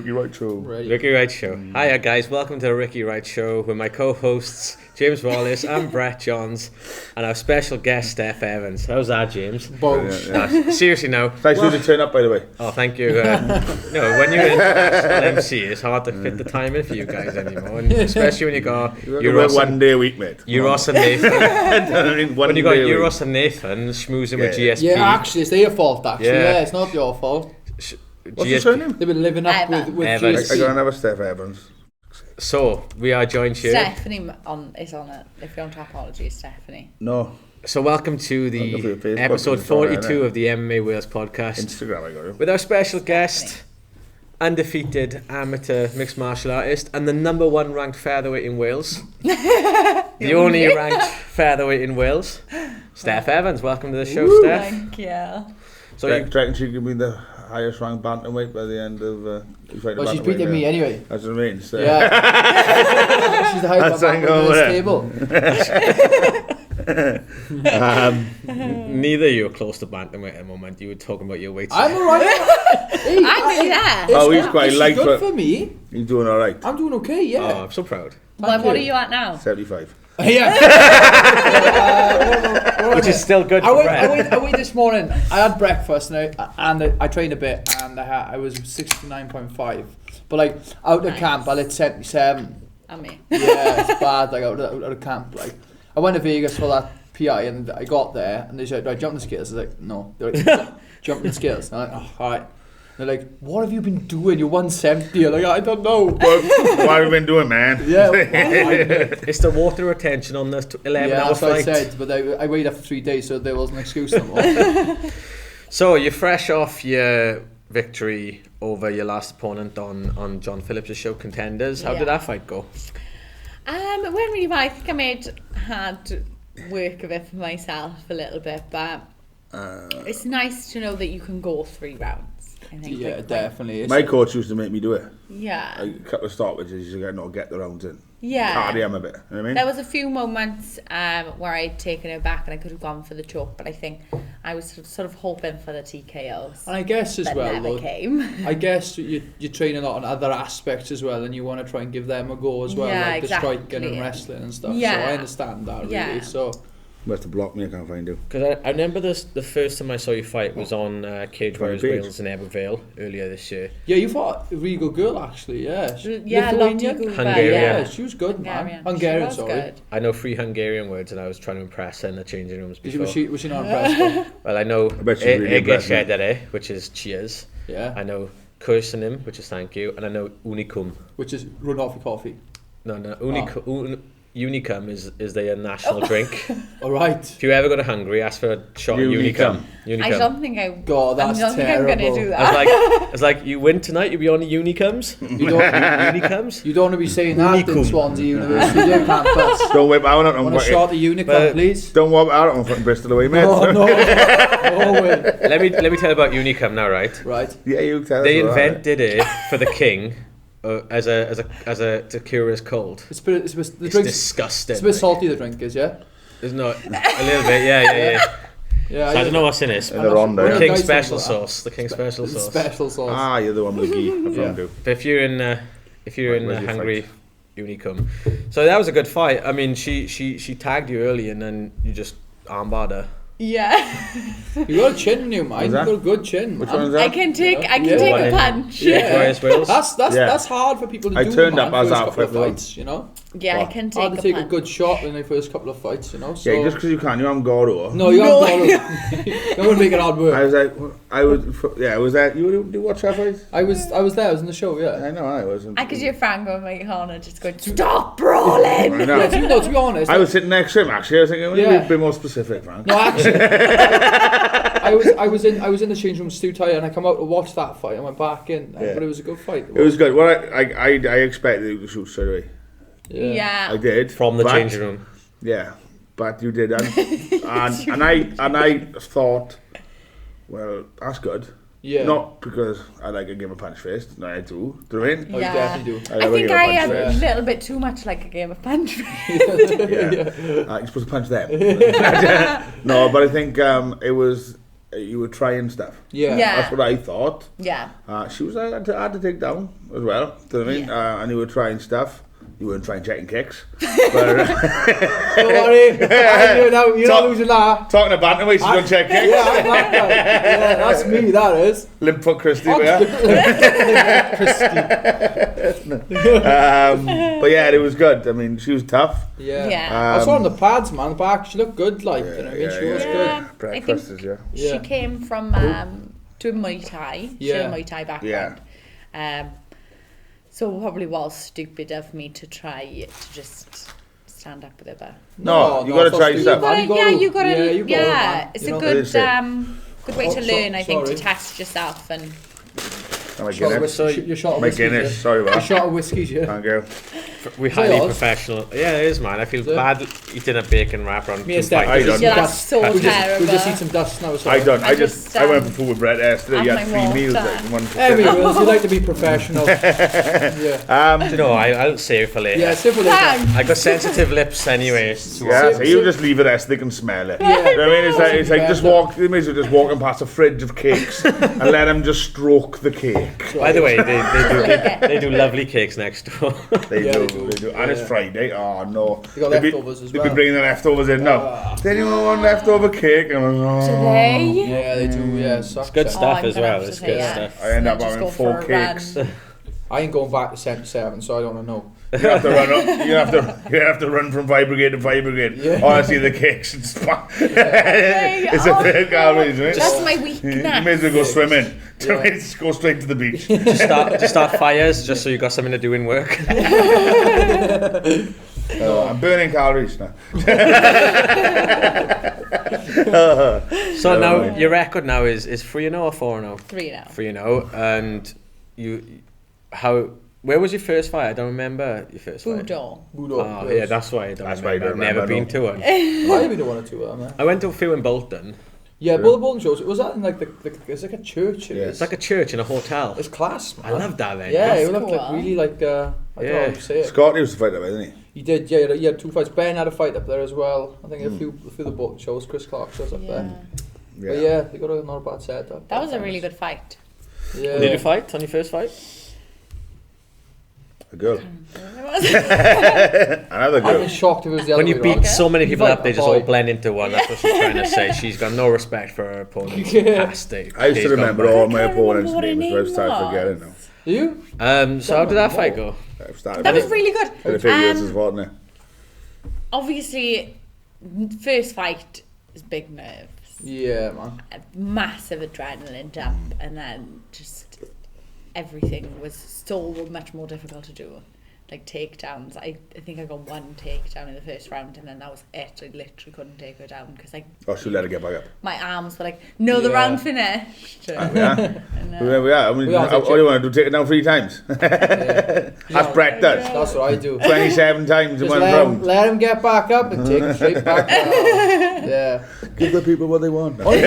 Ricky Wright Show. Ricky Wright Show. Hiya guys, welcome to the Ricky Wright Show with my co-hosts James Wallace and Brett Johns and our special guest Steph Evans. How's that, James? Seriously now. Thanks for turn up, by the way. Oh, thank you. No, when you're international MC, it's hard to fit the time in for you guys anymore, and especially when you got Euros one day a week, mate. Euros and Nathan. When you got Euros and Nathan schmoozing with GSP. Yeah, actually, it's their fault. Actually, yeah, it's not your fault. What's your surname? They've been living up with Evans. I got another Steph Evans. So we are joined here. Stephanie is on it. If you're on Topology, Stephanie. No. So welcome to the episode 42 of the MMA Wales podcast. Instagram, I got it. With our special guest, undefeated amateur mixed martial artist and the number one ranked featherweight in Wales. The only ranked featherweight in Wales. Steph Evans, welcome to the show, Steph. Thank you. So do you reckon she could be the highest ranked bantamweight by the end of well, she's beating me anyway. That's what I mean. So. Yeah. She's the highest ranked bantamweight table. Neither of you are close to bantamweight at the moment. You were talking about your weight. I'm alright. I'm there. Oh, he's quite light good for me. He's doing alright. I'm doing okay, yeah. Oh, I'm so proud. What are you at now? 75. Yeah. Which is still good for Brett. I went this morning. I had breakfast and I trained a bit and I was 69.5. But like out of camp, I lit 77. And me. Yeah, it's bad. Like out of camp. Like I went to Vegas for that PI and I got there and they said, "Right, jump the scales." I was like, "No." They're like, "Jump the scales." And I'm like, "Oh, all right." They're like, "What have you been doing? You're 170. I'm like, I don't know. What have you been doing, man? Yeah. It's the water retention on this 11-hour flight. That's what I said, but I waited for 3 days, so there wasn't an excuse no more. So you're fresh off your victory over your last opponent on John Phillips' show, Contenders. How did that fight go? It went really well. I think I had work of it for myself a little bit, but it's nice to know that you can go 3 rounds. I think definitely. My coach used to make me do it. Yeah. A couple of stoppages, you get the rounds in. Yeah. Carry him a bit. You know what I mean? There was a few moments where I'd taken it back and I could have gone for the choke, but I think I was sort of hoping for the TKOs. And I guess as well, never came. I guess you train a lot on other aspects as well, and you want to try and give them a go as well, like exactly. the striking and wrestling and stuff. Yeah. So I understand that really. So. Must have blocked me, I can't find you. Because I remember the first time I saw you fight was on Cage Warriors Wales in Ebervale earlier this year. Yeah, you fought a really good girl actually, yeah. Hungarian. Yeah, she was good, man. Hungarian, sorry. Good. I know 3 Hungarian words and I was trying to impress her in the changing rooms before. Was she not impressed? Well, I know Ege which is cheers. Yeah. I know Kursanim, which is thank you, and I know Unicum. Which is run off your coffee. No, Unicum is their national drink. Alright. If you ever go to Hungary, ask for a shot of Unicum. I don't think God, that's terrible. I'm going to do that. It's like you win tonight, you'll be on the Unicums. Unicums? You don't want to be saying that in Swansea University, do you, campus? Don't whip out on Want a shot of Unicum, please? Don't whip out on fucking Bristol away, mate. No way. Let me tell you about Unicum now, right? Right. Yeah, you tell us. They invented it for the king. As a to cure his cold. It's disgusting. It's a bit salty, the drink is, yeah? There's not a little bit, yeah. Yeah, so I don't know what's in it. The King special sauce. The King special sauce. Special sauce. Ah, you're the one with the ghee. Yeah. But if you're in Hungary, Unicum. So that was a good fight. I mean, she tagged you early and then you just armbarred her. Yeah. You got a chin in you, man. You got a good chin. Which one is that? I can take a punch. Yeah. That's hard for people to do. I turned up as that for fights, you know. Yeah, I can take hard to take punch. a good shot in the first couple of fights, you know. So. Yeah, just because you can, you haven't got to. No, you haven't got to. Don't make it hard work. I was there. You watch that fight? I was there. I was in the show. Yeah. I know. I wasn't. I could hear Frank going my corner, just going, "Stop brawling!" I know. Yeah, to be honest, I was sitting next to him. Actually, I was thinking, be a bit more specific, Frank. No, actually, I was in the change room with Stu Tyler, and I come out to watch that fight. I went back in, but it was a good fight. It was good. Well, I expected you to shoot straight away. Yeah. I did from the changing room. Yeah, but you didn't, and I thought, well, that's good. Yeah. Not because I like a game of punch first. No, I do. Do you know what I mean? Yeah. I definitely do. I think I am a little bit too much like a game of punch first. You're supposed to punch them. No, but I think it was you were trying stuff. Yeah. That's what I thought. Yeah. She was hard to take down. as well. Do you know what I mean? And you were trying stuff. You weren't trying checking kicks. But, Don't worry, you're not losing that. talking about bantamweights, you don't check kicks. Yeah, that's me, that is. Limp foot Christy, yeah. But yeah, it was good. I mean, she was tough. Yeah. I saw her on the pads, man. The back, she looked good, like, you know what I mean? She was good. Breakfast, She came from doing Muay Thai. She had a Muay Thai background. So it probably was stupid of me to try to just stand up with her. But No, you got to try stuff. You got to. It's a good way to learn, I think, to test yourself and. My Guinness. My Guinness. Sorry about that. A shot of whiskies, yeah. Thank you. We're highly professional. Yeah, it is, man. I feel bad eating a bacon wrap on. Me and Steph. That's so terrible. We just eat some dust now. I went for food with Brett yesterday. You had 3 meals. Anyway, we like to be professional. I'll save for later. Yeah, save for later. I got sensitive lips anyway. Yeah, so you just leave it there so they can smell it. Yeah. You know what I mean? It's like they may as well just walking past a fridge of cakes and let them just stroke the cake. By the way, they do lovely cakes next door. They do. And it's Friday. Oh no. They got leftovers as well. They've been bringing the leftovers in now. Does anyone want leftover cake? And I'm like, Do they? Yeah, they do. Yeah, it's good stuff as well. It's good stuff. I end up having 4 cakes. I ain't going back to 7, so I don't know. You have to run up. You have to run from fire brigade to fire brigade. Yeah. Honestly, the cakes. It's a fair calories, right? That's my weakness. You may as well go swimming. Just go straight to the beach. Just start fires, just so you got something to do in work. I'm burning calories now. So now your record now is 3-0 or 4-0? 3-0. 3-0, and where was your first fight? I don't remember your first fight. Judo. Oh, yeah, that's why I don't remember. I've never been to one. I've been to one or two, man. I went to a few in Bolton. Yeah, but the Bolton shows, was that in like it's like a church? Yeah. It's like a church in a hotel. It's class, man. I love that then. Yeah, it looked like really like, I don't know how you say it. Scott used to fight up, didn't he? He did, yeah, he had 2 fights. Ben had a fight up there as well. I think a few of the Bolton shows, Chris Clark shows up there. Yeah. But yeah, they got not a bad set up. That was a really good fight. Yeah. Did you fight on your first fight? A girl. Another girl. I've been shocked if it was the other When you way beat so many people up, they just all boy. blend into one. That's what she's trying to say. She's got no respect for her opponents. Past days. I used to remember all my opponents' what her names, but I've name started forgetting now. Do you? So how did that fight go? That was really good. Been a few years as well, wasn't it? Obviously, first fight is big nerves. Yeah, man. A massive adrenaline dump, and then just everything was so much more difficult to do. Like takedowns, I think I got 1 takedown in the first round, and then that was it. I literally couldn't take her down because she let her get back up. My arms were like, no, the round finished. We are. I mean, all you want to do, take it down 3 times. That's Brett does. That's what I do. 27 times in one round. Let him get back up and take him straight back down. Yeah. Give the people what they want. Only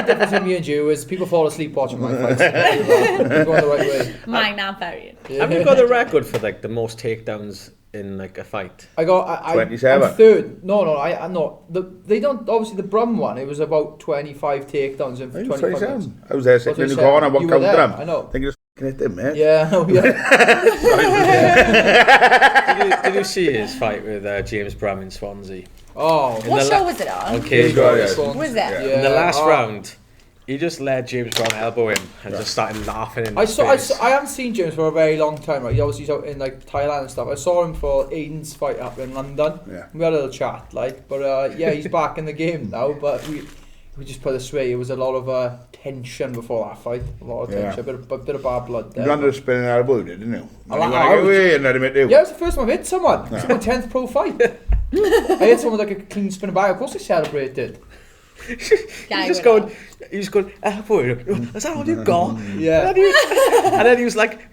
difference between me and you is people fall asleep watching my fights. You're going the right way. Mine aren't very. Have you got a record for like the most takedowns in like a fight? I got 27. I'm third. No, I no. They don't. Obviously, the Brum one. It was about 25 takedowns in 25 minutes. I was there sitting in the corner. What counted them? I know. I think you just hit him, mate. Yeah, oh yeah. Did you see his fight with James Brum in Swansea? Oh. What show was it on? Okay. Was it? Yeah. In the last round, he just let James Brum elbow him and just started laughing in his face. I haven't seen James for a very long time. Right, he obviously out in like Thailand and stuff. I saw him for Aiden's fight up in London. Yeah. We had a little chat, like, but yeah, he's back in the game now. But we just put it this way, it was a lot of tension before that fight. A lot of tension, a bit of bad blood there. You landed a spinning elbow, didn't you? I and let him hit you. Yeah, it was the first time I've hit someone. It's my 10th pro fight. I hit someone with like a clean spinning back. Of course I celebrated. He was going, elbow him. Is that all you got? Yeah. And then he was like,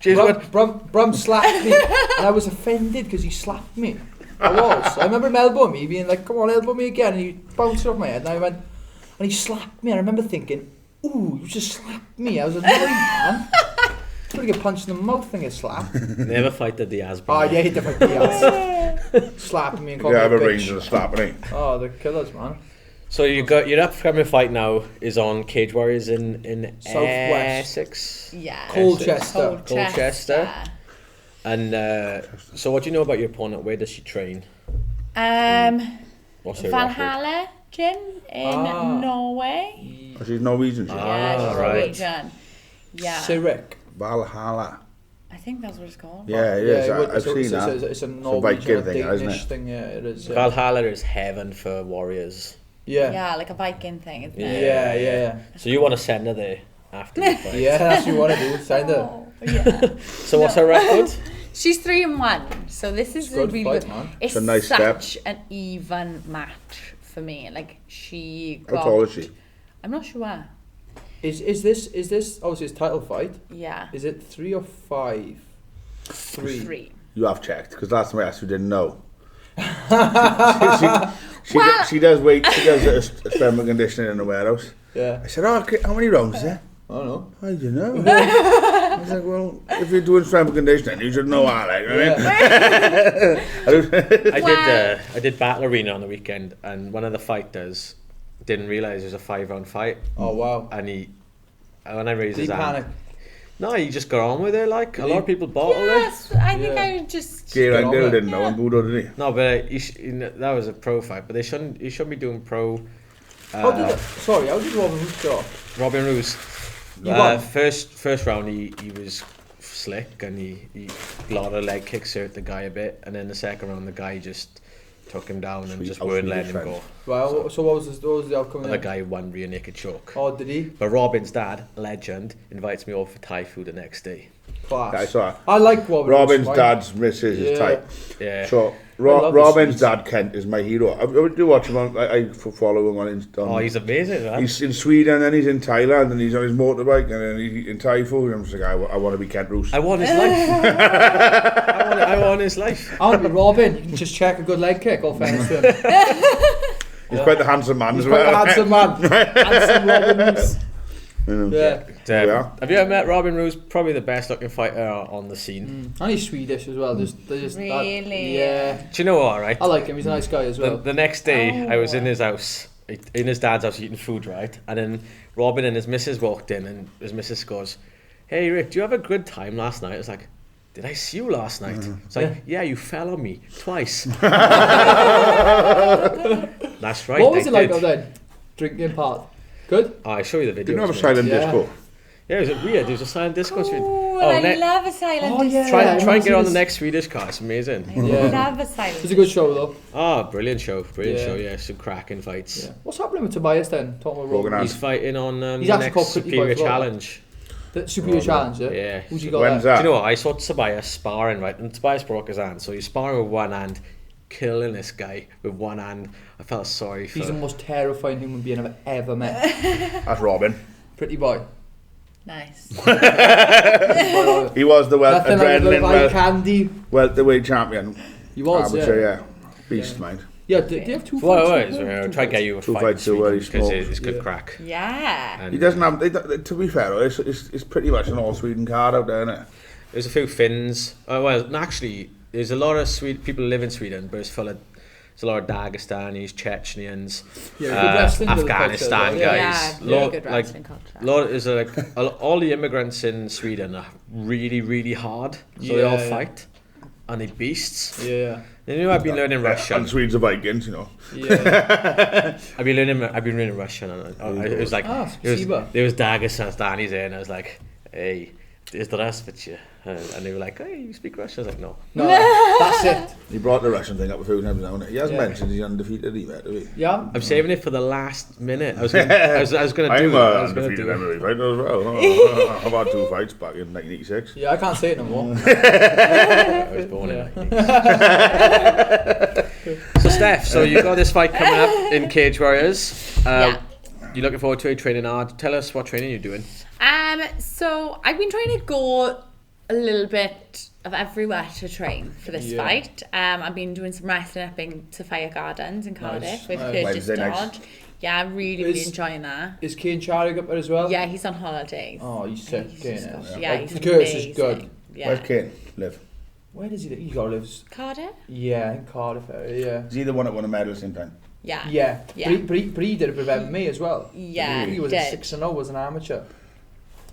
James Brum slapped me, and I was offended because he slapped me. I was. I remember him elbowing me, being like, "Come on, elbow me again," and he bounced off my head, and I went, and he slapped me. I remember thinking, "Ooh, you just slapped me." I was annoyed, man. I'm gonna get punched in the mouth and get slapped. Never fight the Diaz. Oh yeah, he definitely Diaz. Slapping me and calling me me a a bitch. range of slapping. Oh, they're killers, man. So you got your upcoming fight now is on Cage Warriors in Southwest. Essex. Yeah. Colchester. Colchester. And so what do you know about your opponent? Where does she train? What's her record? Valhalla gym in Norway. Oh, she's Norwegian. Yeah, she's right. Norwegian. Yeah. Sirik. Valhalla. I think that's what it's called. Yeah, it is. I've seen that. It's a Norwegian Viking thing, isn't Danish it? thing. Yeah, it is. Yeah. Valhalla is heaven for warriors. Yeah. Yeah, like a Viking thing, isn't it? Yeah. So you want to send her there after the fight? Yeah, that's what you want to do. Sign it. Oh, yeah. So what's her record? She's 3-1, so this is It's good really fight, good. man. It's a nice such an even match for me. Like she got. How tall is she? I'm not sure. Is this obviously it's title fight? Yeah. Is it 3 or 5? 3. 3. You have checked, because last time I asked you didn't know. She does weight, she does a strength and conditioning in the warehouse. Yeah. I said, oh, okay, how many rounds is there? I don't know. I don't know. I was like, well, if you're doing strength and conditioning, you should know how, like, I did Battle Arena on the weekend, and one of the fighters didn't realise it was a 5-round fight. Oh wow. And when I raised Did he his hand, panic? no, he just got on with it. Like a lot of people bottle it. Yes, I think Yeah. I just. J-Rang Get on Girl it. didn't know, and Budo did he? No, but that was a pro fight. But he shouldn't be doing pro. How did Robin Hood go? Robin Roos. He won. First round he was slick and he lot of leg kicks hurt the guy a bit, and then the second round the guy just took him down and just weren't letting him go. Well, so what was the outcome? And then? the guy won rear naked choke. Oh, did he? But Robin's dad, legend, invites me over for Thai food the next day. Class. I saw it. I like Robin. Robin's Hood, dad's missus is tight. Yeah. So I love the Robin's sweets. dad Kent is my hero. I do watch him on. I follow him on Instagram. Oh, he's amazing, man. He's in Sweden, and he's in Thailand, and he's on his motorbike, and then he's eating Thai food. I'm just like, I want to be Kent Roos. I want his life. I want his life. I want to be Robin. You can just check a good leg kick. All fairness to him. He's quite the handsome man He's as quite well. a handsome man. Handsome Robin Hood. You know. Yeah. Yeah. Have you ever met Robin Roos? Probably the best looking fighter on the scene. And he's Swedish as well. They're just Really? yeah. Do you know what, right? I like him. He's a nice guy as well. The next day, I was in Oh. his house, in his dad's house, eating food, right? And then Robin and his missus walked in, and his missus goes, "Hey, Rick, do you have a good time last night?" I was like, "Did I see you last night?" It's like, "Yeah, you fell on me twice." That's right. What was they it like did. out then? Drinking part. Good? Oh, I'll show you the video. Didn't have a silent Yeah. disco. Yeah, it was weird. There was a silent disco. Ooh, Oh, I ne- love a silent Oh, yeah. disco. Try I and wanna get see on the this. next Swedish car. It's amazing. I Yeah. love a silent It's a good show though. Oh, brilliant show. Brilliant Yeah. show, yeah. Some cracking fights. Yeah. What's happening with Tobias then? Talking about Broken Robin. He's fighting on He's the actually next called Pretty Superior Boy as well. Challenge. The Superior Challenge, yeah? Yeah. Who's he got When's there? that? Do you know what? I saw Tobias sparring, right? And Tobias broke his hand. So he's sparring with one hand, killing this guy with one hand. I felt sorry for He's the most terrifying human being I've ever met. That's Robin. Pretty boy. Nice. He was the Nothing like a adrenaline little eye candy. welterweight champion. He was, Amateur, yeah. Beast, mind. Yeah, do you have 2 Well, fights? try to get you a Two fight fights to where he because smoked. it's good Yeah. crack. Yeah. And He doesn't have. To be fair, though, it's pretty much an all Sweden card out there, isn't it? There's a few Finns. Well, actually, there's a lot of people who live in Sweden, but it's full of. There's a lot of Dagestanis, Chechens, Yeah, good wrestling with the Afghanistan culture, yeah. guys. Yeah, really good like, wrestling culture. all the immigrants in Sweden are really, really hard. So they all Yeah, yeah. fight, and they beasts. Yeah. You know, I've been learning And Russian. Swedes are Vikings, you know. Yeah. I've been learning Russian, and it was like spasiba. there was Dagestanis there, and I was like, "Hey, здравствуйте," and they were like, "Hey, you speak Russian?" I was like, "No." No, that's it. He brought the Russian thing up a few times now, hasn't he? He hasn't Yeah. mentioned he's undefeated either, have he? Yeah. I'm saving it for the last minute. I was gonna do it. I was gonna I'm do undefeated it. MMA fighter as well. I've had 2 fights back in 1986. Yeah, I can't say it no more. I was born in. So Steph, so you got this fight coming up in Cage Warriors. Yeah. You're looking forward to it, training hard. Tell us what training you're doing. So I've been trying to go a little bit of everywhere to train for this Yeah. fight. I've been doing some wrestling up in Sophia Gardens in Cardiff with Nice. Curtis Wednesday nights. Dodge. Yeah, I'm really Is- enjoying that. Is Kane Charig up there as well? Yeah, he's on holidays. Oh, he's sick, He's Kane just is. got- yeah, he's Curtis amazing. is good. Yeah. Where's Kane live? Where does he live? He got lives. Cardiff? Yeah, in Cardiff area, yeah. Is he the one that won a medal at the same time? Yeah. Yeah. Yeah. But he did a bit of MMA as well. Yeah, He he was did. 6-0 as an amateur.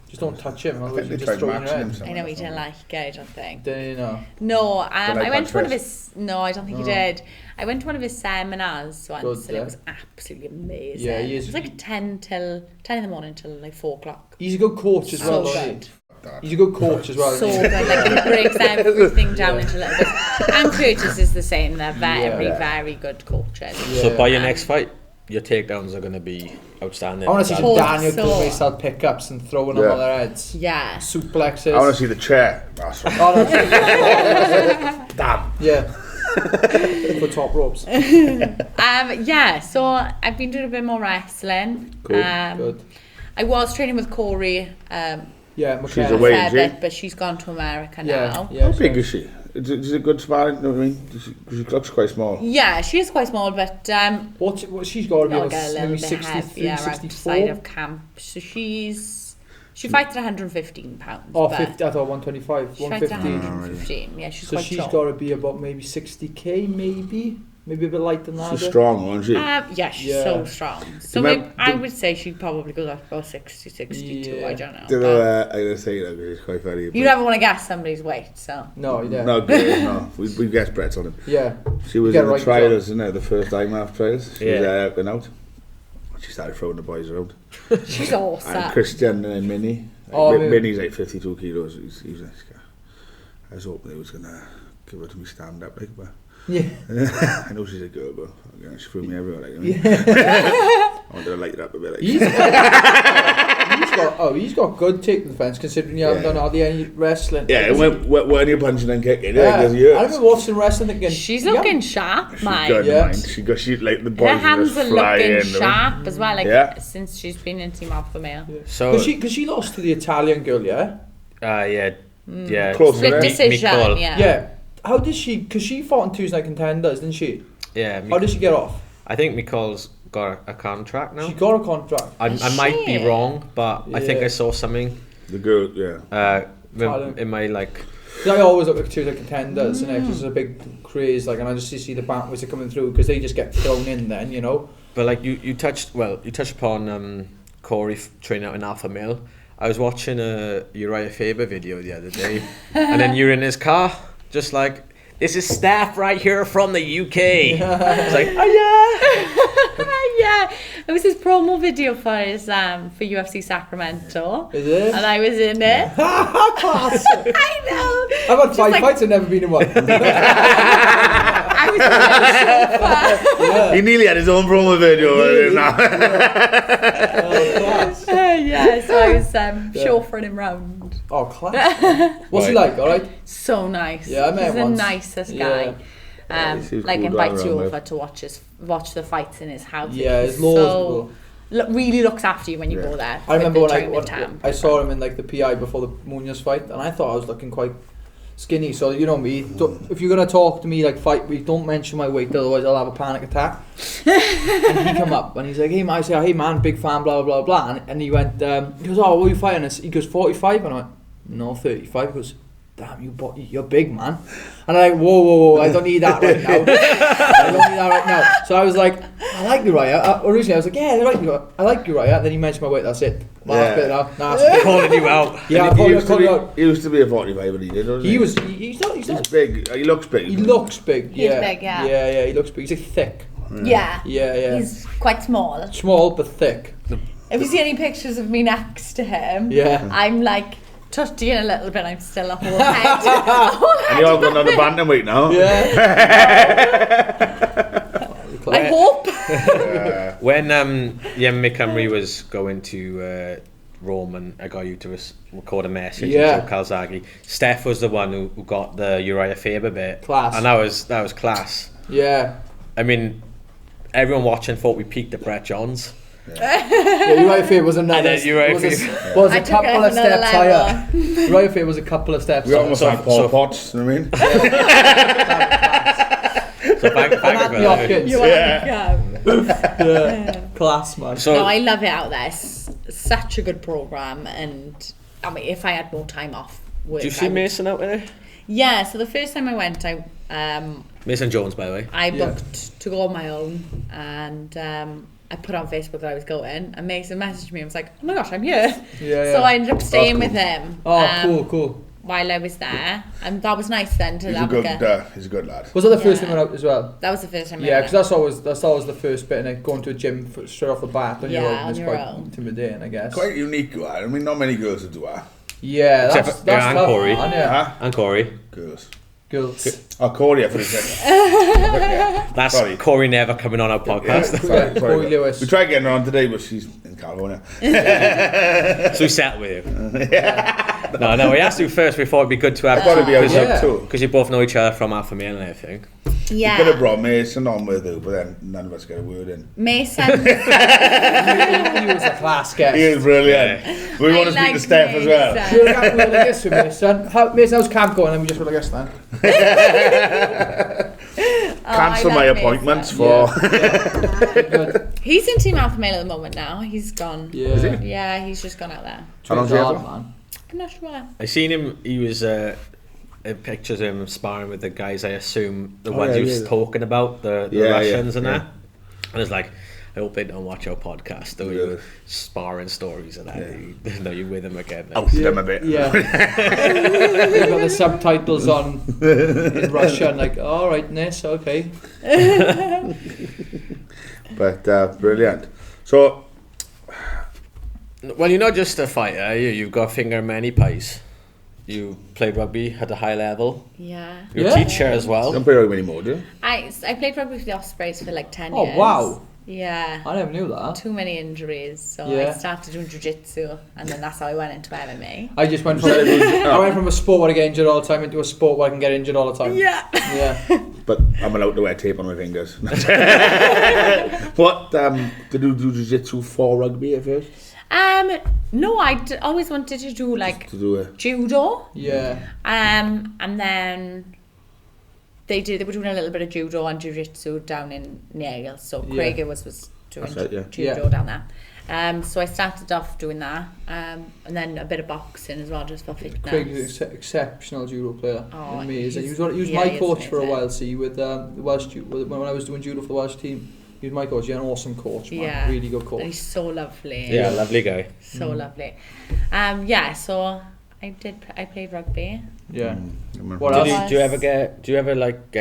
Just don't touch him, I otherwise think you they just tried throw in your matching him. head. somewhere I know he or didn't something. like it, I don't think. Did you know? No, like I went to one of punch his. No, I don't think he did. I went to one of his seminars once, Good, and yeah. it was absolutely amazing. Yeah, he is- It was like 10 in the morning till like 4 o'clock. He's a good coach as So well, isn't good. he? He's a good coach as well. So isn't he? good. Like he breaks everything down Yeah. into little bits. And Curtis is the same. They're very, Yeah. very good coaches. So by your Um, next fight, your takedowns are going to be outstanding. I want to see Hope Daniel so. doing style pickups and throwing them Yeah. on their heads. Yeah. Suplexes. I want to see the chair. That's right. Oh, no. Damn. Yeah. For top ropes. Yeah, so I've been doing a bit more wrestling. Cool. Good. I was training with Corey Yeah, She's McKenna. away. a fair is she? bit, but she's gone to America now. Yeah. How big is she? Is it good sparring? You know what I mean? She looks quite small. Yeah, she is quite small, but What she's got to be I'll about get a little maybe bit 63, heavier 64. outside of camp. So she fights at 115 pounds. Oh, but 50, I thought 125. She fights at 150. 115. Yeah, she's So quite she's tall. got to be about maybe 60k, maybe a bit light than that. She's is it? strong, isn't she? Yeah, she's Yeah. so strong. So Remember- maybe, I would say she probably goes up about 60, 62. Yeah. I don't know. Do you but know, I'm going to say that because it's quite funny. you never want to guess somebody's weight, so. No, yeah. No, good, no. We guessed Brett's on him. Yeah. She was Get in the right, trials, isn't it? The first IMAF trials. She was Yeah. out and out. She started throwing the boys around. She's awesome. And Christian and Minnie. Oh, Minnie's like 52 kilos. He's a nice guy. I was hoping they was going to give her to me stand up, like, but Yeah. I know she's a girl, but you know, she threw me everywhere. Like, you know? I wanted to light it up a bit. Like, He's got good taking defence considering you haven't Yeah. done hardly any wrestling. yeah, when you're punching and kicking, Yeah. there's I years. remember watching wrestling thinking She's yeah, looking sharp, She's man. good, Yeah. man. She like the boys Her hands just are flying. looking sharp as well, like Yeah. since she's been in Team Alpha Male. So, Because she lost to the Italian girl, yeah? yeah. Close Split to that. decision, Nicole. yeah. Yeah. How did she, because she fought in Tuesday Night Contenders, didn't she? Yeah, How did she get off? I think Micole's got a contract now. She got a contract. I might be Shit. wrong, but I think Yeah. I saw something The girl, yeah. in my like. 'Cause I always look at Tuesday Night Contenders, and because there's a big craze, like, and I just see the bantamweights are coming through because they just get thrown in then, you know? But like you touched upon Corey training out in Alpha Male. I was watching a Uriah Faber video the other day, and then you're in his car, just like, this is Steph right here from the UK. It's like, oh yeah. Yeah, it was his promo video for his for UFC Sacramento. Is it? And I was in it. Class. I know. I've had Just 5 like- fights and never been in one. I was in the sofa. He nearly had his own promo video. Yeah, so I was chauffeuring him round. Oh, class. What's he like, alright? So nice. Yeah, I met He's him the once. nicest Yeah. guy. he seems Like cool invites guy you around over with. to watch the fights in his house. Yeah, He's it's laudable. really looks after you when you Yeah. go there. I remember with when the training camp. I saw him in like the PI before the Mullins fight, and I thought I was looking quite skinny. So you know me, if you're gonna talk to me like fight week, don't mention my weight, otherwise I'll have a panic attack. And he come up and he's like, "Hey man," I say, "Hey man, big fan, blah blah blah blah," and he went, he goes, "Oh, what are you fighting?" He goes, 45, and I went, "No, 35." He goes, "Damn, you're big, man." And I'm like, whoa, I don't need that right now. I don't need that right now. So I was like, I like Uriah. Originally I was like, yeah, I like Uriah. Then he mentioned my weight, that's it. Last bit now. Nah, Calling you out. yeah, I he, probably used to called be, you out. he used to be a 45, but he did, wasn't he? He's not, He's big. He looks big. he looks big, He's yeah. big, yeah. Yeah, he looks big. He's like thick. Yeah. Yeah. He's quite small. Small but thick. If you see any pictures of me next to him, Yeah. I'm like tutting a little bit. I'm still a whole head. And you're all going on the bantamweight now. I hope. When Yemi Camry was going to Rome and I got you to record a message Yeah. with Joe Calzaghe, Steph was the one who got the Uriah Faber bit. Class. And that was class. Yeah. I mean, everyone watching thought we peaked at Brett Johns. Yeah, Uriah Faber was another. And then Uriah was a Faber- a I took it couple up of another steps level. higher. Uriah Faber was a couple of steps We higher. almost So- had Paul so- Potts, you know what I mean? So thank you Anthony for that. Hopkins. You Yeah. Class, man. So No, I love it out there. It's such a good program, and I mean, if I had more time off work, do you see I would- Mason out there? Yeah, so the first time I went, Mason Jones, by the way. I booked to go on my own, and I put on Facebook that I was going, and Mason messaged me and was like, oh my gosh, I'm here. So I ended up staying with him. Cool. While I was there, and that was nice then to He's a good lad. Was that the first time you went out as well? That was the first time. Yeah, because that's always the first bit, and like going to a gym straight off the bat on your own is quite intimidating, I guess. Quite unique, I mean, not many girls would do that. Yeah, that's and tough, Corey. man, yeah. And Corey. Girls. Oh, Corey, I thought he said. That's Sorry. Corey never coming on our podcast. Sorry, Corey Lewis. We tried getting her on today, but she's in California. So we settled with you. No, we asked you first. We thought it'd be good to have Gotta be out there too. because you both know each other from Alpha Male and everything. Yeah. We could have brought Mason on with her, but then none of us get a word in. Mason. He was a class guest. He is brilliant. Yeah. We want to speak to Steph as well. We'll have a guest with Mason. Mason, how's camp going? And we just want a guest then. Cancel my appointments for. He's in Team Alpha Male at the moment now. He's gone. Yeah. Is he? Yeah, he's just gone out there. How long's he out for? man. I'm not sure. I seen him. He was pictures of him sparring with the guys. I assume the ones he was talking about, the Russians and that. And it's like, I hope they don't watch our podcast. Though you sparring stories and that. You know you with him again. Ousted him a bit. Yeah. You've got the subtitles on in Russian, like, all right, Ness, okay. But brilliant. So, well, you're not just a fighter. You've got finger in many pies. You played rugby at a high level. Yeah. You're a teacher as well. don't play rugby anymore, do you? I played rugby for the Ospreys for like 10 Oh, years. wow. Yeah. I never knew that. Too many injuries, so I started doing jiu-jitsu, and then that's how I went into MMA. I just went from I went from a sport where I get injured all the time into a sport where I can get injured all the time. Yeah. But I'm allowed to wear tape on my fingers. What did you do jiu-jitsu for rugby at first? No, always wanted to do like judo. Yeah. And then they were doing a little bit of judo and jiu-jitsu down in Yale. So Craig was doing judo down there. So I started off doing that, and then a bit of boxing as well, just for fitness. Craig's an exceptional judo player. Oh, amazing. He was my coach for a while. See, with the Welsh when I was doing judo for the Welsh team. He was my coach. He's an awesome coach, man. Yeah. Really good coach. And he's so lovely. Yeah, lovely guy. So lovely. So I played rugby. Yeah. What else? Do you ever get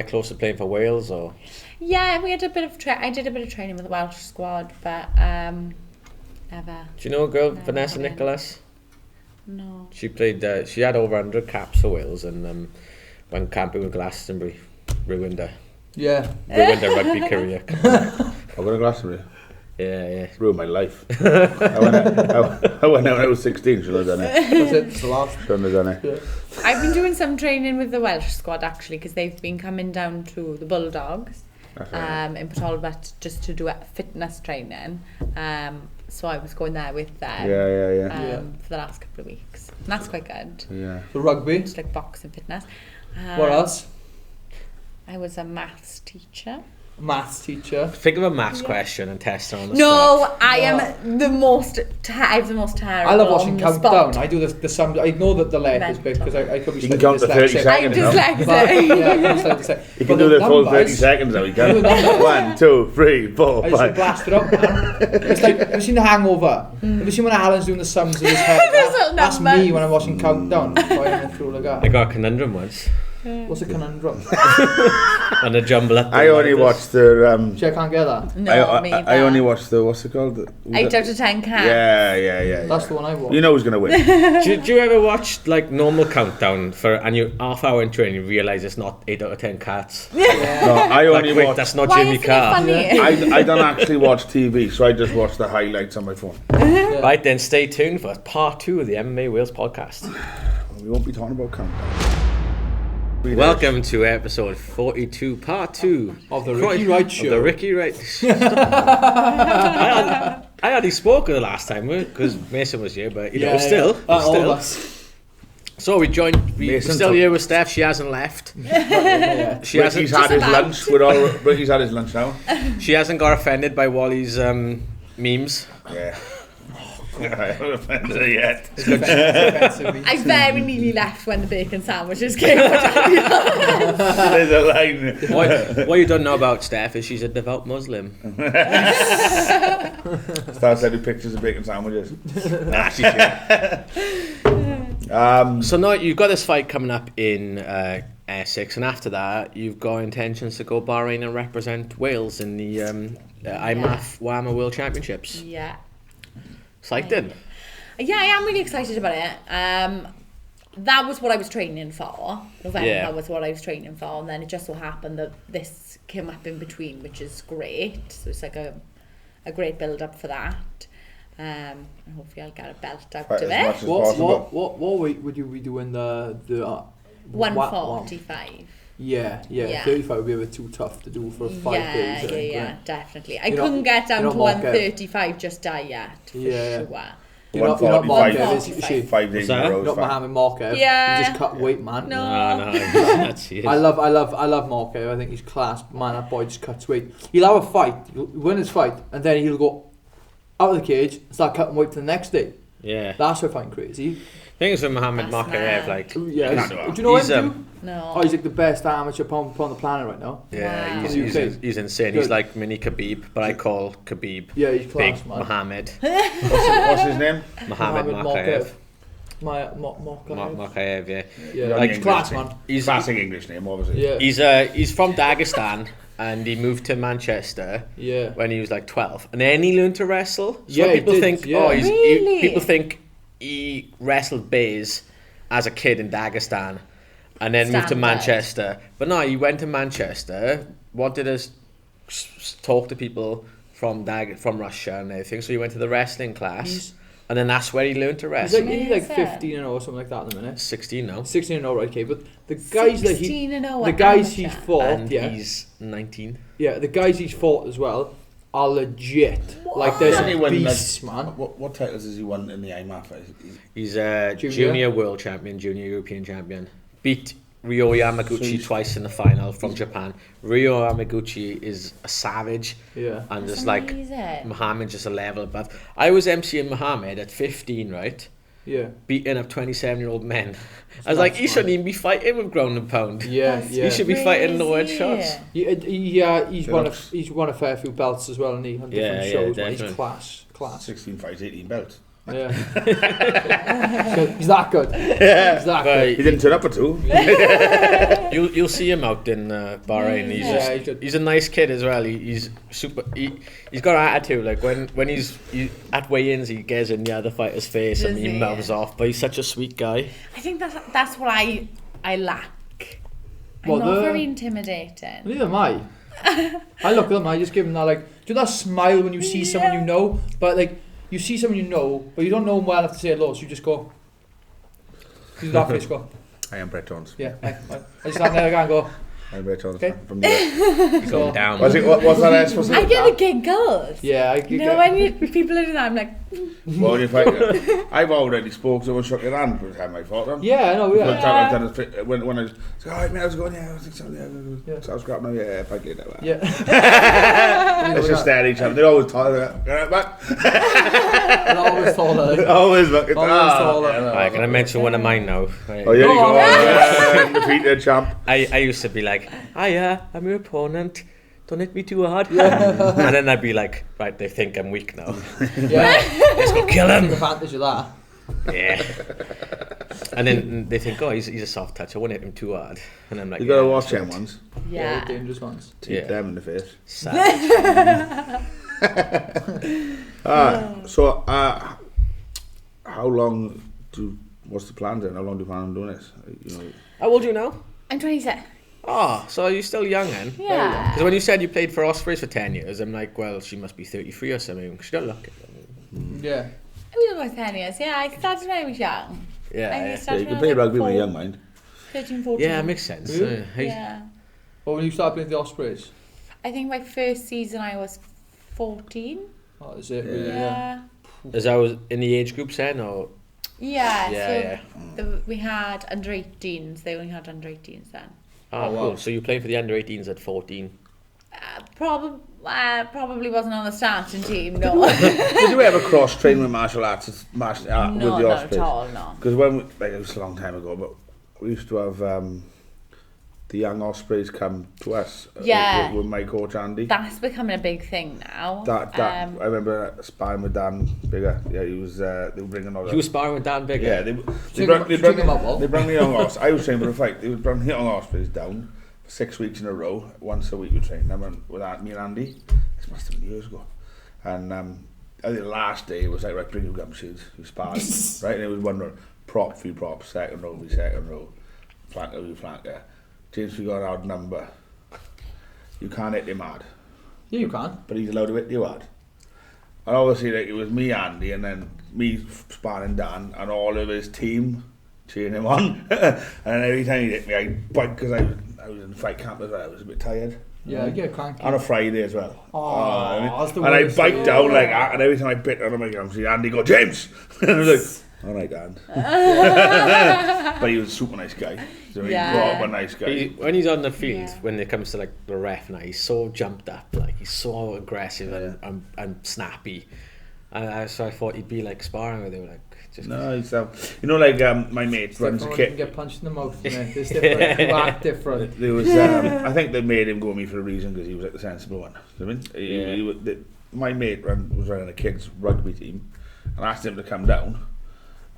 close to playing for Wales or? Yeah, we had a bit of I did a bit of training with the Welsh squad, but never. Do you know a girl, Vanessa Nicholas? No. She played. She had over 100 caps for Wales, and when camping with Glastonbury, ruined her. Yeah. Ruined her rugby career. I got a Glastonbury. Yeah. Ruined my life. I went out when I was 16. Should have done it. That's it. It's the last. Shouldn't have done it. Yeah. I've been doing some training with the Welsh squad actually, because they've been coming down to the Bulldogs in Port just to do fitness training. So I was going there with them. For the last couple of weeks. And that's quite good. Yeah. The rugby. Just like boxing fitness. What else? I was a maths teacher. Maths teacher. Think of a maths question and test her on the No, spot. I am the most. I have the most terrible. I love watching on the countdown. spot. I do the sum. I know that the letters bit because I could be. You can count to 30 dyslexic. seconds. I'm dyslexic. You can do the full 30 seconds now. You can. 1, 2, 3, 4, I just 5. blast it up, man. It's like, have you seen The Hangover? Have you seen when Alan's doing the sums in his head? That's me when I'm watching countdown. I got a conundrum once. What's a conundrum? And a jumble up. I only watched the. See, I can't get that. No, me I only watched the. What's it called? 8 out of 10 cats. Yeah. That's the one I watched. You know who's gonna win. Do you ever watch like normal countdown and you half hour in training realise it's not 8 out of 10 cats? No, I only watched. That's not Why Jimmy isn't Carr. it funny? I don't actually watch TV, so I just watch the highlights on my phone. Right then, stay tuned for part 2 of the MMA Wales podcast. We won't be talking about countdown. Welcome to episode 42, part 2 Of the Ricky Wright Show. Of the Ricky Wright. I already spoke the last time because Mason was here, but still. All of us. So we joined. We're still here with Steph. She hasn't left. She hasn't. Ricky's had his lunch. Ricky's had his lunch now. She hasn't got offended by Wally's memes. Yeah. I haven't offended her yet. It's offensive me. I very nearly left when the bacon sandwiches came. But There's a line. What you don't know about Steph is she's a devout Muslim. Start sending pictures of bacon sandwiches. Nah, she's So now you've got this fight coming up in Essex, and after that you've got intentions to go Bahrain and represent Wales in the IMAF WAMA World Championships. yeah. Excited? Yeah, I am really excited about it. That was what I was training for. November was what I was training for, and then it just so happened that this came up in between, which is great. So it's like a great build up for that. And hopefully I'll get a belt out Quite of as much it. as possible. What weight would you be doing the 145. Yeah. Yeah. 35 would be a bit too tough to do for 5 days. Yeah, definitely. I You're couldn't not- get down you're to not Mark 135 just yet, for Yeah. sure. You're not Markev, is 145. she? 5 days in a row. Not Mohammed Markev. Yeah. You just cut weight, man. No. No, that's it. I love Markev. I think he's class. Man, that boy just cuts weight. He'll have a fight, he'll win his fight, and then he'll go out of the cage and start cutting weight for the next day. Yeah. That's what I find crazy. Thing is with Mohammed That's Markaev, mad. like, Yeah. Can't do that. Do you know He's, him, too? No. Oh, he's like the best amateur pound on the planet right now. yeah, Wow. he's insane. Good. He's like mini Khabib, but I call Khabib Yeah, he's class, Big man. Mohammed. What's his name? Mohammed Markaev. Markev. Markaev, yeah. Yeah, Like he's class, English man. He's Classic English name, obviously. Yeah. he's from Dagestan, and he moved to Manchester Yeah. when he was like 12, and then he learned to wrestle. So Yeah, he people did, think, yeah. oh, Really? people think he wrestled Bays as a kid in Dagestan, and then moved to Standard. Manchester. But no, he went to Manchester, wanted to talk to people from Russia and everything. So he went to the wrestling class, He's- and then that's where he learned to He's wrestle. like, he's like Amazing. 15 and 0 or something like that in a minute. 16 now, 16 and 0, right, okay. But the guys that 16 and 0 the at guys amateur. he's fought, and yeah, he's 19. yeah, the guys he's fought as well are legit. Like there's Hasn't he won, like, beasts, man. What titles has he won in the IMAF? He's a junior world champion, junior European champion. Beat Ryo Yamaguchi twice in the final from Japan. Ryo Yamaguchi is a savage, Yeah. and That's just like amazing. Muhammad, just a level above. I was emceeing Muhammad at 15, right? Yeah. Beating up 27-year-old men. I was like, he shouldn't even be fighting with ground and pound. Yeah, That's yeah. He should be fighting lowered crazy. shots. He's won a fair few belts as well, and he on different Yeah, shows. Man. He's definitely. class. 16 fights, 18 belts. Yeah. He's that good. He's that But good. He didn't turn up at all. you'll see him out in Bahrain. He's Yeah, just, he's a nice kid as well. He's super. He's got an attitude. Like when he's at weigh-ins, he gets in the other fighter's face and Does he he? mouths off. But he's such a sweet guy. I think that's what I lack. I'm What, not the- very intimidating. Neither am I. I look at them, I just give them that, like, do that smile when you see someone you know, but like, you see someone you know, but you don't know them well enough to say hello, so you just go, do that face, go, I am Brett Jones. yeah, I just stand there again and go, I'm Brett Jones. Okay. From the He's going down. what's that S? What's I it? get the giggles. yeah, You know, when people are doing that, I'm like, Well, if I've already spoke to him and shook your hand by the time I fought him. yeah, I know, One yeah, time I've done it, when I was, alright mate, how's it going? Yeah, I think so, Yeah. So I was grabbing him, yeah, fight later. yeah, Let's just stare at each other. They're always taller. Back. and always taller, like, Always looking. Always taller. Alright, can I mention one of mine now? Right. Oh, yeah, you Go go. on. Yeah, repeat champ. I used to be like, hiya, I'm your opponent. Don't hit me too hard. And then I'd be like, right, they think I'm weak now. yeah, Let's go kill take him. advantage of that. Yeah. And then they think, oh, he's a soft touch. I won't hit him too hard. And I'm like, You gotta yeah, watch that's them ones. yeah. Dangerous ones. Teeth Yeah. them in the face. savage. So, how long what's the plan then? How long do you plan on doing this? You know, How old are you now? I'm 26. Oh, so you're still young then? Yeah. Because when you said you played for Ospreys for 10 years, I'm like, well, she must be 33 or something. She don't look it. Yeah, I was about 10 years. Yeah, I started when I was young. I Yeah. yeah, started you can when I play was like rugby when you're young, mind. 13, 14. Yeah, it makes sense. Really? Yeah. but when you start playing the Ospreys, I think my first season I was 14. oh, is it Yeah. really, Yeah. Is I was in the age groups then, or? Yeah, Yeah, so we had under 18s. They only had under 18s then. Oh, Oh, wow. cool. So you played for the under 18s at 14. Probably wasn't on the starting team, no. Did you ever cross-train with martial arts with the No, Ospreys? not at all, no. Because when it was a long time ago, but we used to have the young Ospreys come to us with my coach Andy. That's becoming a big thing now. I remember sparring with Dan Bigger. Yeah, he was. They were bringing all. You were sparring with Dan Bigger. Yeah, they brought the young Ospreys. I was training for a fight. They would bring the young Ospreys down for 6 weeks in a row. Once a week we trained them with me and Andy. This must have been years ago. And I think the last day it was like, right, bring your gum shoes. We sparred, right? And it was one round, prop v prop, second row v second row, flanker v flanker. James, we got an odd number. You can't hit him hard. Yeah, you can. But he's allowed to hit you hard. And obviously, like, it was me, Andy, and then me sparring Dan, and all of his team cheering him on. And every time he hit me, I'd bite because I was in fight camp as well. I was a bit tired. Yeah, you get cranky. On a Friday as well. That's the and I worst. bite down like that, and every time I bit on him, I can see Andy go, James! And I was like, all right, Dan. But he was a super nice guy. So he's a nice guy. When he's on the field, when it comes to like the ref now, he's so jumped up, like he's so aggressive and snappy. And so I thought he'd be like sparring with him, like just. No, he's you know, like my mate runs a kit. kit. You can get punched in the mouth. It's different. You act different. There was, I think they made him go with me for a reason because he was like the sensible one. You know what I mean, my mate was running a kids rugby team, and I asked him to come down.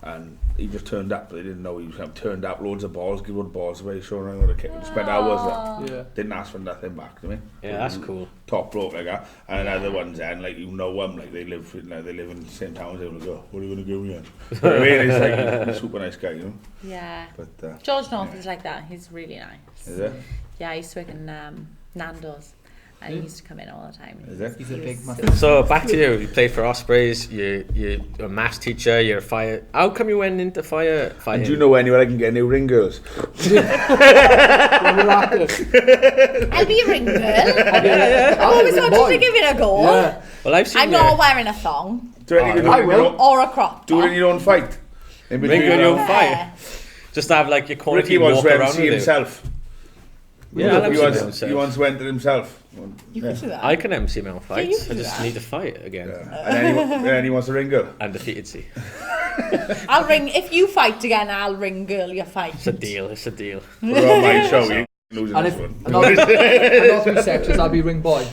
And he just turned up, but they didn't know he was turned up, loads of balls, give all the balls away, showing him how to kick. Spent hours there. Didn't ask for nothing back to me. Yeah, that's cool. Top bloke like that. And other ones then, like them, like they live in the same town as they go, what are you going to do here? You know what I mean? He's like a super nice guy, you know? Yeah. But George North is like that, he's really nice. Is it? Yeah, I used to work in Nando's. And he used to come in all the time. He's a big man. So back to you. You played for Ospreys. You're a maths teacher. You're a fire. How come you went into fighting? And do you know anywhere I can get new ring girls? I'll be a ring girl. I always wanted to give it a go. Yeah. Well, I've seen. I'm not wearing a thong. I will. Or a crop Do it top. in your own fight. In Ring girl, your own Yeah. fight. Just have like your corner Ricky team once walk went to around see with himself. Yeah, He once went to himself. You can do that. I can MC my own fights. you can I do just that. need to fight again. And then he wants a ring girl. Undefeated, see. I'll ring. If you fight again, I'll ring girl your fight. It's a deal. It's a deal. Put it on my show, you losing And this if one. and not be sexist, I'll be ring boy.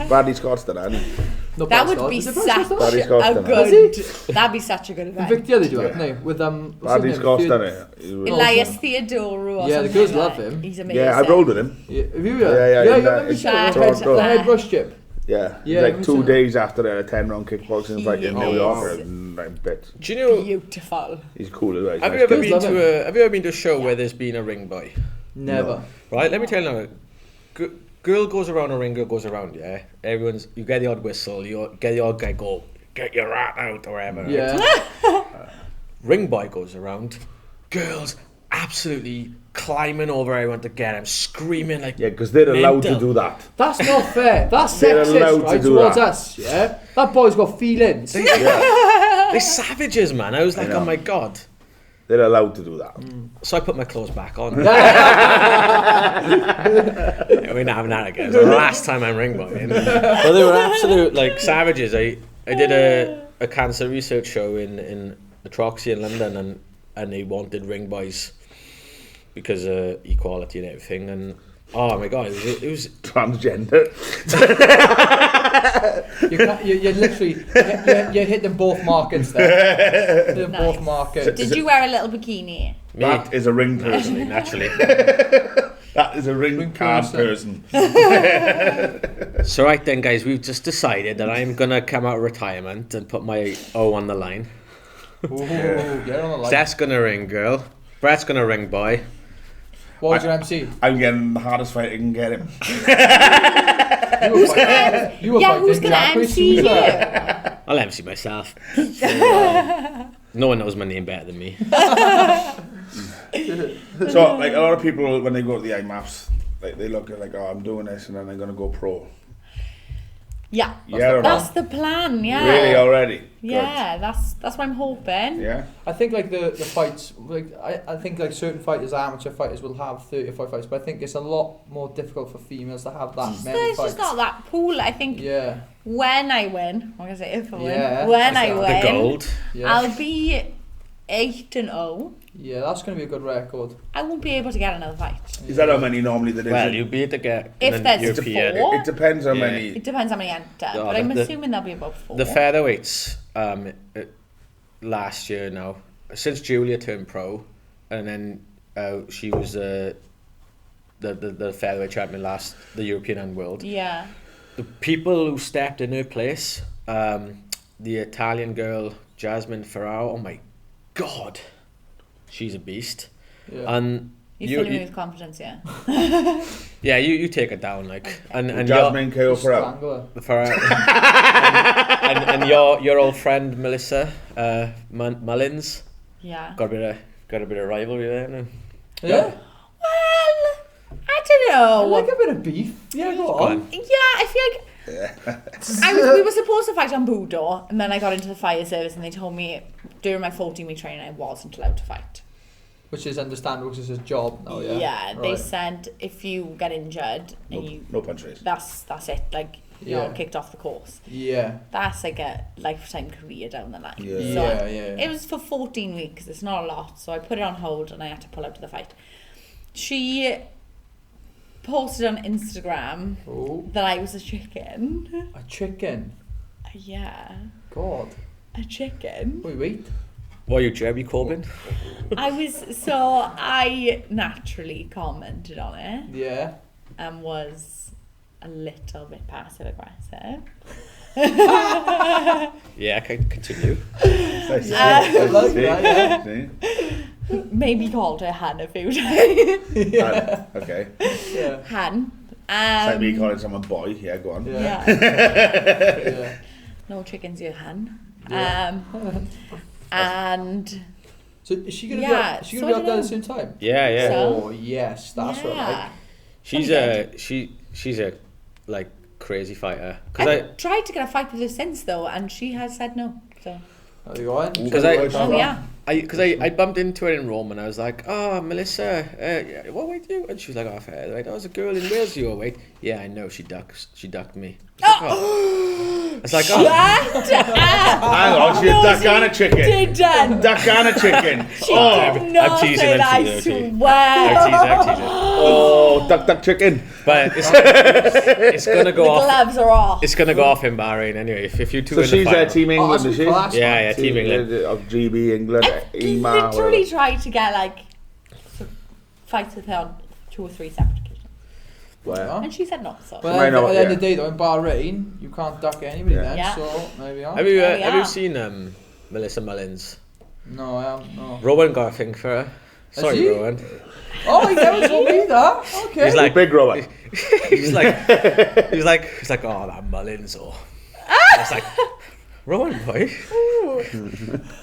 Bradley Scott's done that, hasn't he? No, That Bradley would be Scott. Is it such Bradley Scott? Bradley Scott's a done good. That'd be such a good event. Vic, yeah, they do it, Yeah. haven't they? With what's Bradley his name? Scott's Theo- done it. He was- Elias Theodoro or Yeah, the something girls like love that. him. He's amazing. Yeah, I rolled with him. Yeah, have you? Yeah, you in, remember in shot Toronto. the head rush chip. Yeah, Yeah, like I 2 remember days after a 10-round kickboxing fight in New Yes. York, and I'm bit. Do you know? Beautiful. He's cool as well. He's Have nice you ever guy. been Love to Have you ever been to a show where there's been a ring boy? Never. Right, let me tell you now. Girl goes around, a ring girl goes around, yeah? You get the odd whistle, you get the odd guy go, get your rat out, or whatever. right? Yeah. Ring boy goes around, girls absolutely climbing over everyone to get him, screaming like... Yeah, because they're allowed to mental. do that. That's not fair. That's They're allowed sexist, to right, do towards that. us, yeah? That boy's got feelings. They're savages, man. I was like, know. oh my God. They're allowed to do that. So I put my clothes back on. We're not having that again. It's the last time I'm ring boying. But they were absolute like savages. I did a cancer research show in the Troxy in London, and they wanted ring boys because of equality and everything. And oh my God, it was Transgender. You literally you hit them both markets there. Hit them both markets. Did you wear a little bikini? me That is a ring person. naturally. That is a ring card person. So right then, guys, we've just decided that I'm gonna come out of retirement and put my O on the line. Ooh, get on the line. Steph's gonna ring girl. Brett's gonna ring boy. What was your MC? I'm getting the hardest fight I can get him. You were Yeah, fighting who's gonna Jack MC Souza. you? I'll MC myself. No one knows my name better than me. So, like, a lot of people, when they go to the IMAFs, like, they look at, like, oh, I'm doing this, and then I'm going to go pro. Yeah. That's the plan, yeah. Really already? Yeah, that's what I'm hoping. Yeah. I think like the fights, like I think like certain fighters, amateur fighters, will have 35 fights, but I think it's a lot more difficult for females to have that many There's fights. just not that pool. I think when I win, I'm going to say if I win, when I win, the gold. I'll be 8-0. Yeah, that's going to be a good record. I won't be able to get another fight. Is that how many normally there is? Well, you'll be able to get if there's European. 4. It depends how many. It depends how many enter, but I'm assuming there'll be about 4. The featherweights last year now, since Julia turned pro, and then she was the featherweight champion the European and world. Yeah. The people who stepped in her place, the Italian girl Jasmine Ferrao. Oh my God, she's a beast. Yeah. And You're filling me with confidence, yeah. yeah, you take it down, like, okay. and Jasmine KO Ferrao. and your old friend Melissa Mullins. Yeah. Got a bit of rivalry there. No? Yeah. Well, I don't know. I like a bit of beef. Yeah, go on. Yeah, I feel like we were supposed to fight on Judo, and then I got into the fire service, and they told me during my 14-week training I wasn't allowed to fight. Which is understandable because it's his job now, yeah? Yeah, they said if you get injured and no punch race. That's it. Like you're kicked off the course. Yeah. That's like a lifetime career down the line. Yeah. So yeah. It was for 14 weeks. It's not a lot, so I put it on hold and I had to pull out to the fight. She posted on Instagram that I was a chicken. A chicken? Yeah. God. A chicken. Wait. What are you, Jeremy Corbyn? I naturally commented on it. Yeah. And was a little bit passive aggressive. Yeah, I can continue. Maybe called her Han a few times. Yeah. Okay. Yeah. Han. It's like me calling someone boy. Yeah, go on. Yeah. Yeah. No chickens, you Han. Yeah. And so is she gonna be up there at the same time? Yeah. So, yes, that's right. She's a like crazy fighter. I tried to get a fight with her since though, and she has said no. So. Are you on? Because I bumped into her in Rome and I was like, oh, Melissa, what weight are you? And she was like, oh, fair. Like, that was a girl in Wales your weight. Yeah, I know. She ducked me. It's like, oh. Hang on, she's a duck and a chicken. Duck and a chicken. I'm teasing. I swear. I'm teasing. Oh, duck chicken. But it's gonna go off. The gloves are off. It's gonna go off in Bahrain anyway. If you two. So she's Team England, is she? Yeah, Team England. Of GB England, EMA. Literally tried to get like fights with her on 2 or 3 separate occasions. Wow. And she said no. So. Well, at the end of the day, though, in Bahrain, you can't duck anybody then. Yeah. So maybe on. Have you seen Melissa Mullins? No, I haven't. No. Rowan got a thing for her. Sorry, Rowan. Oh, he never told me that. Okay. He's like big Rowan. he's like, oh, that Mullins or. It's like, Rowan boy.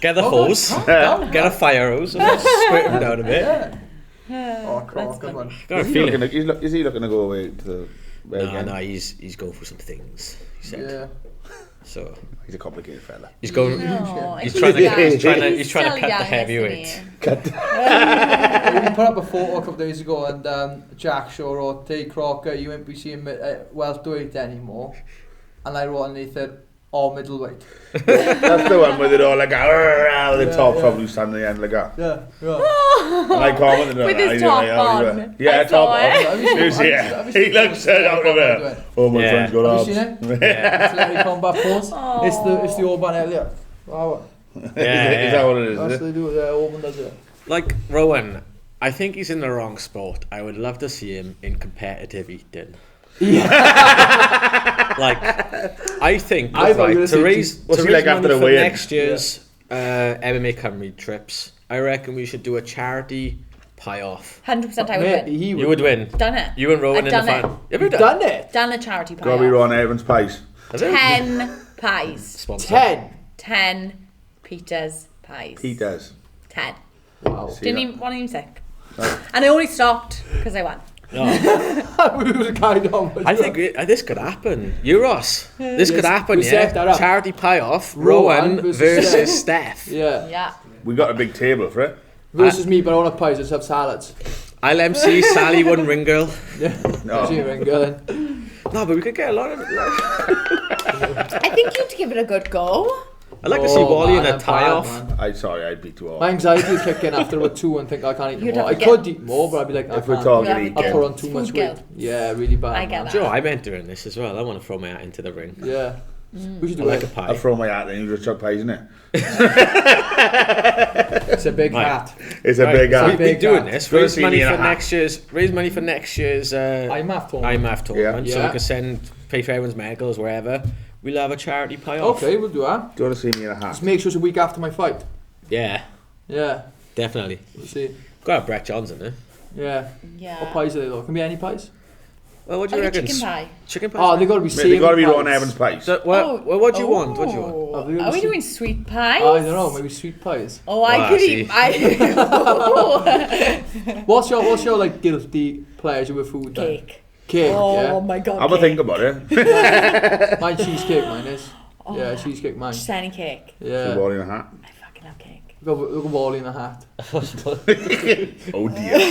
Get the hose. Get a fire hose and squirt him down a bit. Oh, come on. Got a feeling. Is he looking to go away to the? No, he's going for some things. He said. Yeah. So he's a complicated fella. He's going. No, he's trying to cut the heavyweight. We put up a photo a couple of days ago, and Jack Shaw wrote, "Tay Crocker, you won't be seeing welterweight anymore," and I wrote underneath it, "or middleweight." That's the one with it all like the top probably standing the end like that. Yeah. And I commented on with that. his top on. Yeah, top on. He looks out of it. Oh, my friend's got abs. Have you seen it? Yeah. Larry combat pose. It's the Orban Elliot. Wow. Yeah. Is that what it is? That's what they do. Orban does it. Like Rowan, I think he's in the wrong sport. I would love to see him in competitive eating. Yeah. Like, I think to raise money after the for weigh-in? next year's MMA Cymru trips, I reckon we should do a charity pie-off. 100% I would win. You would win. Done it. You and Rowan in the final. You've done it? Done a charity pie. Robbie Ron Evans pies. 10 pies. Sponsor. 10 Peter's pies. 10. Wow. Wasn't even sick. And I only stopped because I won. No. We would have carried on. I think this could happen. Euros. This could happen, we set that yeah. up. Charity pie-off. Rowan Rowan versus versus Steph. Yeah. Yeah. We got a big table for it. Versus me, but I don't have pies, I just have salads. I'll MC Sally one ring girl. No. She ring girl then. No, but we could get a lot of it. I think you'd give it a good go. I'd like to see Wally in man, a I'm tie-off. bad, man. Sorry, I'd beat you all. My anxiety would kick in after about 2 and think I can't eat You'd more. have I to could get- eat more, but I'd be like, I If we're can't. talking Yeah, eating, I'll put on too Food much guilt. weight. Yeah, really bad. I get man. that. Joe, I meant doing this as well. I want to throw my hat into the ring. Yeah. We should I do like a it. pie. I'll throw my hat in, you just chuck pies in it. It's a big Right. hat. It's a big So hat. we're big doing hat. this. Gonna Raise see money me in for a hat. next year's. Raise money for next year's IMAF tournament. IMAF tournament, so Yeah. we can pay for everyone's medicals wherever. We'll have a charity pie off. Okay, we'll do that. Do you want to see me in a hat? Just make sure it's a week after my fight. Yeah, Yeah. definitely. We'll see. Got to have Brett Johnson, eh? Yeah. Yeah. What pies are they though? Can be any pies? Well, what do Oh, you the reckon? chicken pie. Chicken pie. Oh, they got to be Mate, they got to be savoury Ron pies. Evans pies. So, what do you want? What do you want? Are we Are we doing doing sweet pies? I don't know, maybe sweet pies. Oh, I Well, could see. eat. I What's your like guilty pleasure with food then? Cake. Cake, Oh yeah. my god. Have a cake. think about it. Mine cheesecake, mine is. Oh. Yeah, cheesecake mine. Just any cake. Yeah. Ball in a hat. I fucking love cake. Look at Wally in a hat. Oh dear.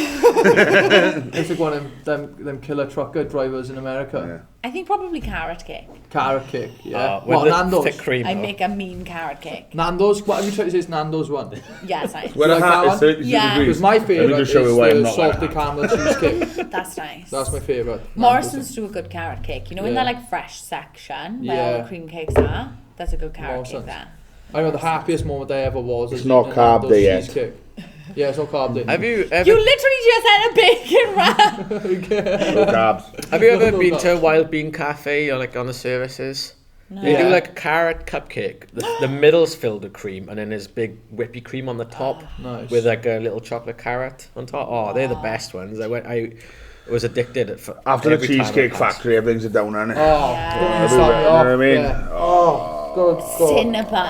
It's like one of them killer trucker drivers in America. Yeah. I think probably carrot cake. Carrot cake, yeah. With What, the Nando's? thick cream. I though. make a mean carrot cake. Nando's? What have you tried to say? It's Nando's one. Yes, I. Well, You a like hat that is 36 Yeah. degrees. Because my Let me favourite just is show you why I'm the not wearing salted a hat. caramel cheesecake. That's nice. That's my favourite. Morrison's do a good carrot cake. You know in Yeah. that like fresh section where all Yeah. the cream cakes are? That's a good carrot Morrison's. cake there. I remember the happiest moment I ever was. It's is not eating a carb Nando's day yet. cheesecake. Yeah, it's not carb day. Have you You ever? literally just had a bacon wrap. No carbs. Have you ever No, been no. to a Wild Bean Cafe or like on the services? No. They Yeah. do like a carrot cupcake. The middle's filled with cream, and then there's big whippy cream on the top Nice. with like a little chocolate carrot on top. Oh, they're the best ones. I was addicted for After the every time I Cheesecake passed. Factory, everything's a downer, innit? Oh, Yeah. don't Everywhere, start me you know off. what I mean? Yeah. Oh, good God.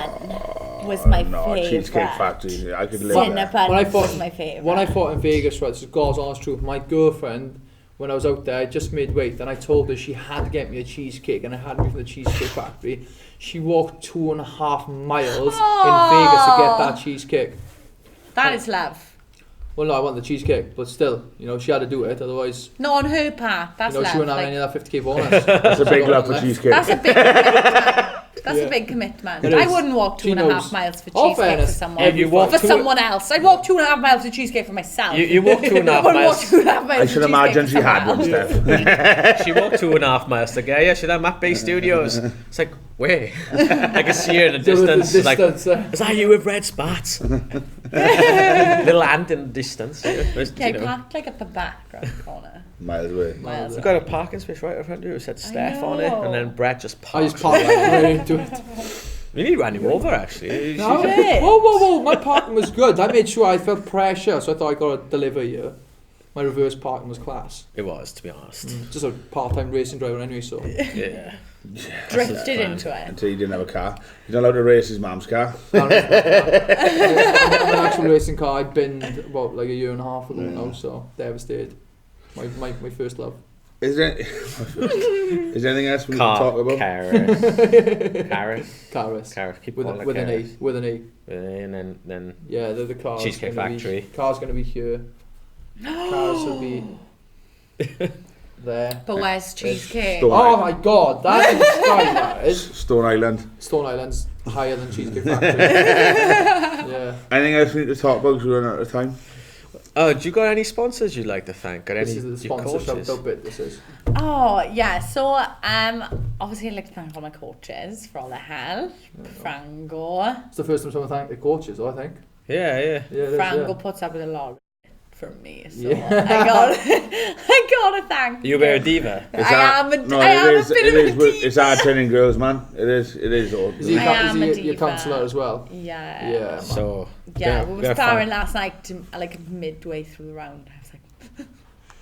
Cinnabon was my No, favourite. Cheesecake Factory. I could live there. Cinnabon When I fought- was my favourite. When I fought in Vegas, right, this is God's honest truth, my girlfriend, when I was out there, I just made weight, and I told her she had to get me a cheesecake, and I had me from the Cheesecake Factory. She walked 2.5 miles in Vegas to get that cheesecake. That is love. Well, no, I want the cheesecake, but still, you know, she had to do it, otherwise, Not on her part. That's you know, she love. wouldn't have Like, any of that 50k bonus. That's a big love for cheesecake. that's a big commitment. That's Yeah. a big commitment. It I is. wouldn't walk She 2.5 knows. miles for All cheesecake for fairness, someone. If you walk for two- someone else. I'd walk 2.5 miles for cheesecake for myself. You walk 2.5 I wouldn't walk miles. 2.5 miles I for should cheesecake imagine for she had someone one, else. Steph. She walked 2.5 miles to get here. She's at Map Bay Studios. It's like, where? I can see her in the distance. Like, is that you with red spots? Little ant in the distance. Okay, You know. parked like at the back right corner. Miles away. Miles We've got a parking space right in front of you. It said Steph on it, know. and then Brett just I parks. just parked right into it. We need to run him over, actually. No. Shit. Whoa, my parking was good. I made sure I felt pressure, so I thought I got to deliver you. My reverse parking was class. It was, to be honest. Just a part-time racing driver anyway, so. Yeah. Drifted into it. Until he didn't have a car. He's not allowed to race his mum's car. I'm an actual racing car I binned about like a year and a half ago now, so devastated. My first love. Is there anything else we can talk about? Caris. Keep With, calling with it an E. Caris. With an E. And then Yeah, the car's Cheesecake gonna Factory. Car's going to be here. Cars will be there. But where's cheesecake? Stone Oh Island. my god, that's in the sky, that is. Stone Island. Stone Island's higher than Cheesecake Factory. Yeah. Anything else we need to talk about? 'Cause we're running out of time. oh, do you got any sponsors you'd like to thank? Or This any is the your sponsor coaches? shout out bit, this is. Oh, yeah. So, obviously I'd like to thank all my coaches for all their help. Frango. It's the first time someone thanked the coaches, I think. Yeah. Yeah, it is, Frango yeah. puts up with a lot from me, so Yeah. I gotta thank You were a diva. Is I that- am a- no, I am it a is, bit it of a is, diva. it's hard training girls, man. It is all. Is he, I is am a he your diva. counsellor as well? Yeah. Yeah, man. So Yeah, we go were for sparring it. last night, like midway through the round. I was like,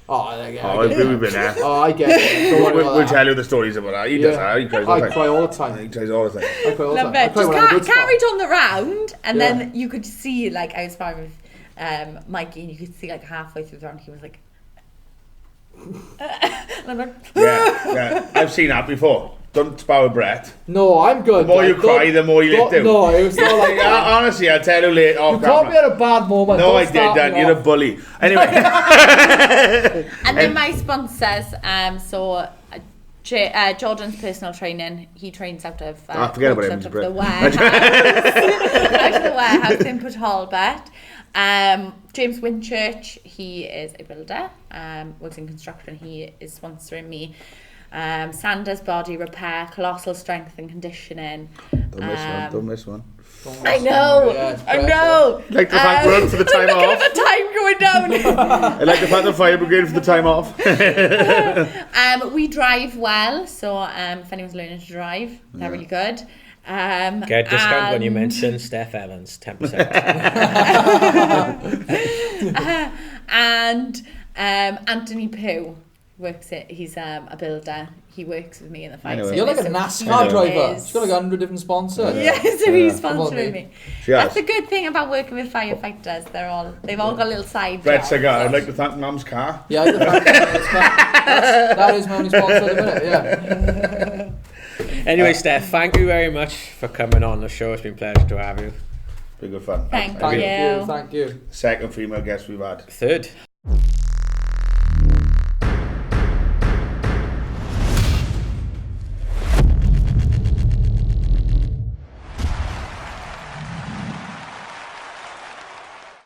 Oh, I get Oh, it. we've been there. Oh, I get it. Don't worry We'll about that. tell you the stories about that. He does Yeah. that. He cries all I the time. cry all the time. He cries all the time. I cry all the love time. I it. cry Just when I'm a good spot. carried on the round, and Yeah. then you could see, like, I was sparring with Mikey, and you could see, like, halfway through the round, he was like, And I'm like, Yeah. I've seen that before. Don't spoil breath. No, I'm good. The more you cry, the more you let do. No, it was not like that. Honestly, I'll tell you later. You caught me at a bad moment. No, Don't I did, start Dan. me You're a off. bully. Anyway. and then my sponsors, Jordan's personal training, he trains out of forget about him, out he's of great. the warehouse out of the warehouse in Port Talbot. James Winchurch, he is a builder, works in construction. He is sponsoring me. Sanders Body Repair, Colossal Strength and Conditioning. Don't miss one. I know. Like the fact we're on for the time Look off. at the time going down. I like the fact the fire brigade for the time off. Oh. We drive well, so if anyone's learning to drive, they're really good. Get a discount when you mention Steph Evans, 10%. And Anthony Pooh works it. He's a builder. He works with me in the fight. Anyway. You're like a So NASCAR he driver. is- She's got like 100 different sponsors. Yeah, so he's Come on, sponsoring mate. me. She has. That's the good thing about working with firefighters. They've all got little side Red jobs. cigar. I'd like to thank Mum's car. Yeah, that is my only sponsor at the minute, yeah. Anyway, Steph, thank you very much for coming on the show. It's been a pleasure to have you. Been good fun. Thank Thank you. you. Second female guest we've had. Third.